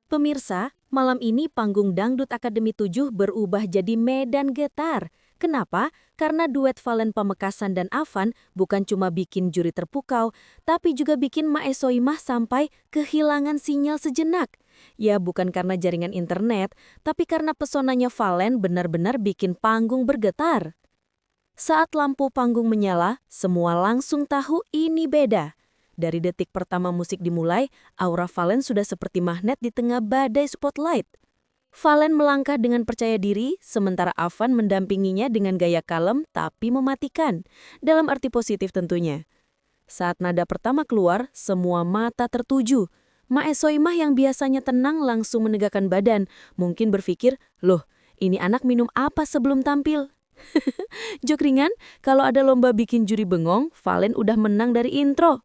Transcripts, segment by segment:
Pemirsa, malam ini panggung Dangdut Akademi 7 berubah jadi medan getar. Kenapa? Karena duet Valen Pamekasan dan Afan bukan cuma bikin juri terpukau, tapi juga bikin Mae Soimah sampai kehilangan sinyal sejenak. Ya bukan karena jaringan internet, tapi karena pesonanya Valen benar-benar bikin panggung bergetar. Saat lampu panggung menyala, semua langsung tahu ini beda. Dari detik pertama musik dimulai, aura Valen sudah seperti magnet di tengah badai spotlight. Valen melangkah dengan percaya diri, sementara Afan mendampinginya dengan gaya kalem tapi mematikan, dalam arti positif tentunya. Saat nada pertama keluar, semua mata tertuju. Mae Soimah yang biasanya tenang langsung menegakkan badan, mungkin berpikir, loh, ini anak minum apa sebelum tampil? Jok ringan, kalau ada lomba bikin juri bengong, Valen udah menang dari intro.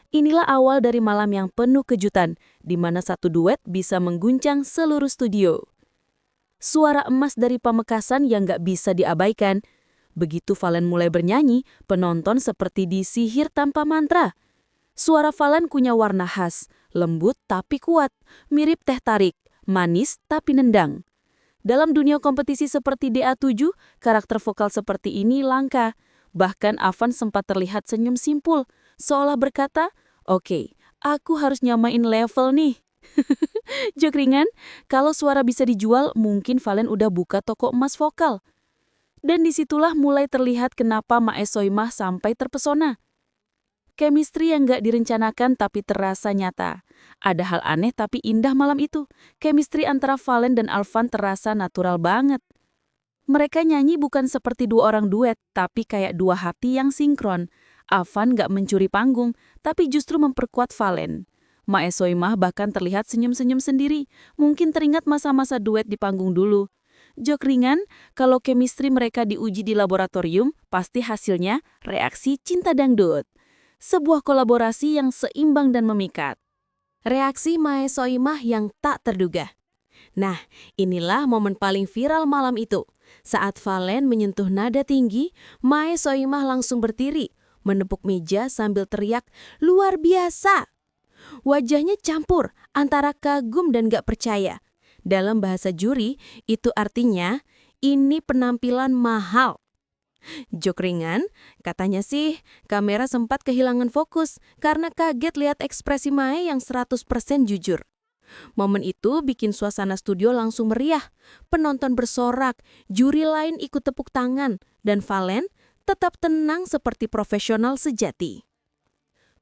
Inilah awal dari malam yang penuh kejutan, di mana satu duet bisa mengguncang seluruh studio. Suara emas dari Pamekasan yang gak bisa diabaikan. Begitu Valen mulai bernyanyi, penonton seperti disihir tanpa mantra. Suara Valen punya warna khas, lembut tapi kuat, mirip teh tarik, manis tapi nendang. Dalam dunia kompetisi seperti DA7, karakter vokal seperti ini langka. Bahkan Afan sempat terlihat senyum simpul, seolah berkata, oke, aku harus nyamain level nih. Jok ringan, kalau suara bisa dijual, mungkin Valen udah buka toko emas vokal. Dan disitulah mulai terlihat kenapa Mae Soimah sampai terpesona. Chemistry yang gak direncanakan tapi terasa nyata. Ada hal aneh tapi indah malam itu. Chemistry antara Valen dan Alvan terasa natural banget. Mereka nyanyi bukan seperti dua orang duet, tapi kayak dua hati yang sinkron. Afan gak mencuri panggung, tapi justru memperkuat Valen. Mae Soimah bahkan terlihat senyum-senyum sendiri, mungkin teringat masa-masa duet di panggung dulu. Jok ringan, kalau chemistry mereka diuji di laboratorium, pasti hasilnya reaksi cinta dangdut. Sebuah kolaborasi yang seimbang dan memikat. Reaksi Mae Soimah yang tak terduga. Nah, inilah momen paling viral malam itu. Saat Valen menyentuh nada tinggi, Mae Soimah langsung berdiri, menepuk meja sambil teriak, luar biasa! Wajahnya campur antara kagum dan gak percaya. Dalam bahasa juri, itu artinya, ini penampilan mahal. Jok ringan, katanya sih, kamera sempat kehilangan fokus karena kaget lihat ekspresi Mae yang 100% jujur. Momen itu bikin suasana studio langsung meriah. Penonton bersorak, juri lain ikut tepuk tangan, dan Valen tetap tenang seperti profesional sejati.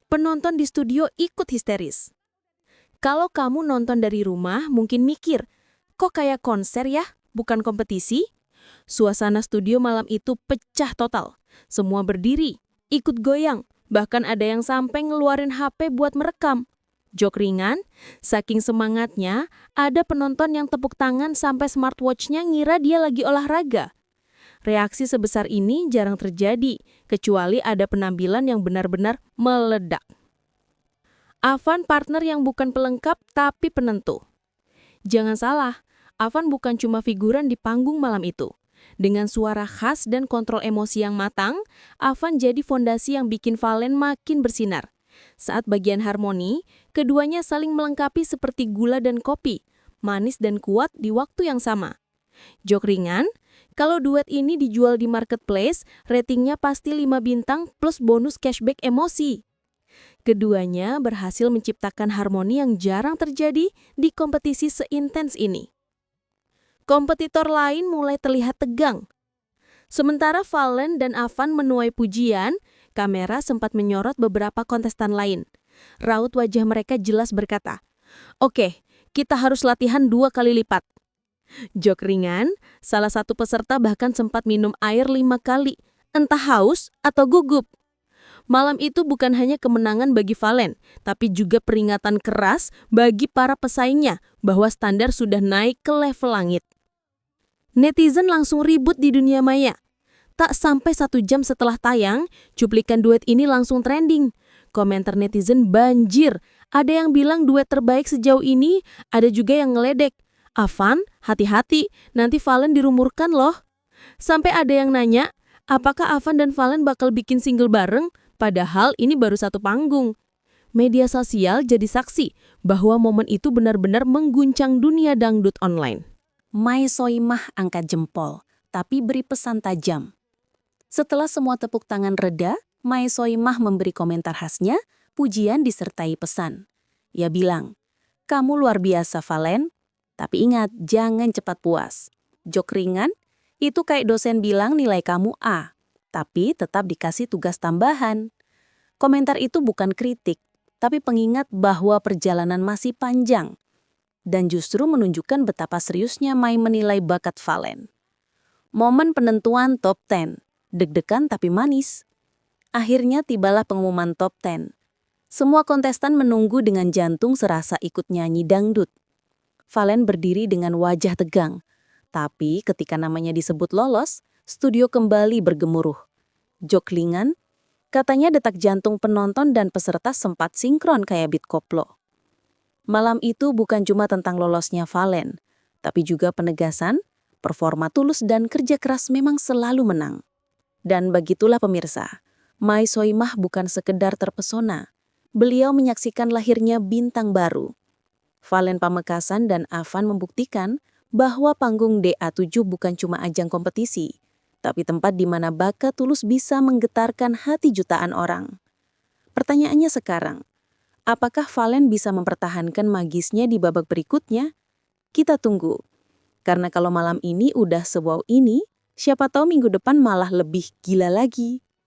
Penonton di studio ikut histeris. Kalau kamu nonton dari rumah, mungkin mikir, kok kayak konser ya, bukan kompetisi? Suasana studio malam itu pecah total. Semua berdiri, ikut goyang, bahkan ada yang sampai ngeluarin HP buat merekam. Jok ringan, saking semangatnya, ada penonton yang tepuk tangan sampai smartwatch-nya ngira dia lagi olahraga. Reaksi sebesar ini jarang terjadi, kecuali ada penampilan yang benar-benar meledak. Afan partner yang bukan pelengkap tapi penentu. Jangan salah, Afan bukan cuma figuran di panggung malam itu. Dengan suara khas dan kontrol emosi yang matang, Afan jadi fondasi yang bikin Valen makin bersinar. Saat bagian harmoni, keduanya saling melengkapi seperti gula dan kopi, manis dan kuat di waktu yang sama. Jok ringan, kalau duet ini dijual di marketplace, ratingnya pasti 5 bintang plus bonus cashback emosi. Keduanya berhasil menciptakan harmoni yang jarang terjadi di kompetisi seintens ini. Kompetitor lain mulai terlihat tegang. Sementara Valen dan Afan menuai pujian, kamera sempat menyorot beberapa kontestan lain. Raut wajah mereka jelas berkata, oke, kita harus latihan 2 kali lipat. Jok ringan, salah satu peserta bahkan sempat minum air 5 kali, entah haus atau gugup. Malam itu bukan hanya kemenangan bagi Valen, tapi juga peringatan keras bagi para pesaingnya bahwa standar sudah naik ke level langit. Netizen langsung ribut di dunia maya. Tak sampai 1 jam setelah tayang, cuplikan duet ini langsung trending. Komentar netizen banjir. Ada yang bilang duet terbaik sejauh ini, ada juga yang ngeledek. Afan, hati-hati, nanti Valen dirumorkan loh. Sampai ada yang nanya, apakah Afan dan Valen bakal bikin single bareng? Padahal ini baru 1 panggung. Media sosial jadi saksi bahwa momen itu benar-benar mengguncang dunia dangdut online. Mai Soimah angkat jempol, tapi beri pesan tajam. Setelah semua tepuk tangan reda, Mai Soimah memberi komentar khasnya, pujian disertai pesan. Ia bilang, "Kamu luar biasa, Valen. Tapi ingat, jangan cepat puas. Jok ringan, itu kayak dosen bilang nilai kamu A, tapi tetap dikasih tugas tambahan." Komentar itu bukan kritik, tapi pengingat bahwa perjalanan masih panjang. Dan justru menunjukkan betapa seriusnya Mai menilai bakat Valen. Momen penentuan top 10, deg-degan tapi manis. Akhirnya tibalah pengumuman top 10. Semua kontestan menunggu dengan jantung serasa ikut nyanyi dangdut. Valen berdiri dengan wajah tegang. Tapi ketika namanya disebut lolos, studio kembali bergemuruh. Jok ringan, katanya detak jantung penonton dan peserta sempat sinkron kayak beat koplo. Malam itu bukan cuma tentang lolosnya Valen, tapi juga penegasan, performa tulus dan kerja keras memang selalu menang. Dan begitulah pemirsa, Mai Soimah bukan sekedar terpesona. Beliau menyaksikan lahirnya bintang baru. Valen Pamekasan dan Avan membuktikan bahwa panggung DA7 bukan cuma ajang kompetisi, tapi tempat di mana bakat tulus bisa menggetarkan hati jutaan orang. Pertanyaannya sekarang, apakah Valen bisa mempertahankan magisnya di babak berikutnya? Kita tunggu. Karena kalau malam ini udah se-wow ini, siapa tahu minggu depan malah lebih gila lagi.